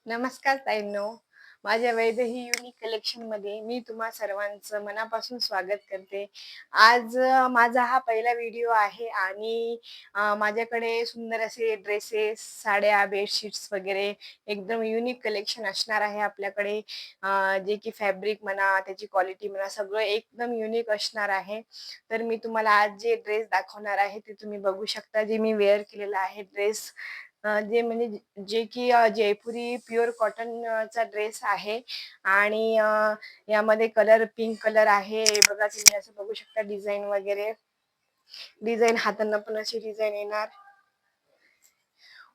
नमस्कार ताईंनो. माझ्या वैदेही युनिक कलेक्शनमध्ये मी तुम्हा सर्वांचं मनापासून स्वागत करते. आज माझा हा पहिला व्हिडिओ आहे आणि माझ्याकडे सुंदर असे ड्रेसेस, साड्या, बेडशीट्स वगैरे एकदम युनिक कलेक्शन असणार आहे आपल्याकडे. जे की फॅब्रिक म्हणा, त्याची क्वालिटी म्हणा, सगळं एकदम युनिक असणार आहे. तर मी तुम्हाला आज जे ड्रेस दाखवणार आहे, ते तुम्ही बघू शकता. जे मी वेअर केलेला आहे ड्रेस जे म्हणजे जे की जयपुरी प्युअर कॉटनचा ड्रेस आहे आणि यामध्ये कलर पिंक कलर आहे. बघा तुम्ही असं बघू शकता डिझाइन वगैरे. डिझाइन हातांना पण अशी डिझाइन येणार.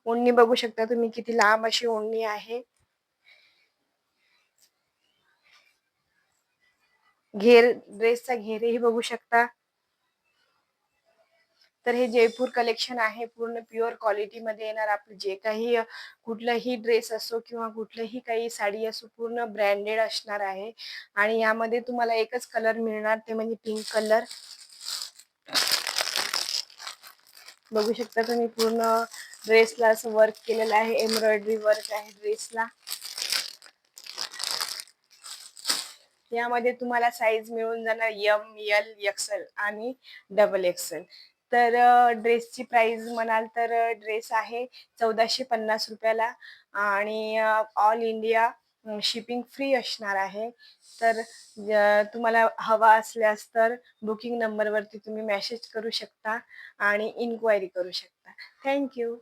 ओढणी बघू शकता तुम्ही किती लांब अशी ओढणी आहे. ड्रेसचा घेरही बघू शकता. तर हे जयपूर कलेक्शन आहे. पूर्ण प्युअर क्वालिटीमध्ये येणार. आपलं जे काही कुठलाही ड्रेस असो किंवा कुठलीही काही साडी असो पूर्ण ब्रँडेड असणार आहे आणि यामध्ये तुम्हाला एकच कलर मिळणार ते म्हणजे पिंक कलर. बघू शकता तुम्ही पूर्ण ड्रेसला असं वर्क केलेलं आहे. एम्ब्रॉयडरी वर्क आहे ड्रेसला. यामध्ये तुम्हाला साईज मिळून जाणार एम, एल, एक्सेल आणि डबल एक्सेल. तर ड्रेसची प्राइस म्हणाल तर ड्रेस आहे 1450 रुपयाला आणि ऑल इंडिया शिपिंग फ्री असणार आहे. तर तुम्हाला हवा असल्यास तर बुकिंग नंबरवरती तुम्ही मेसेज करू शकता आणि इन्क्वायरी करू शकता. Thank you.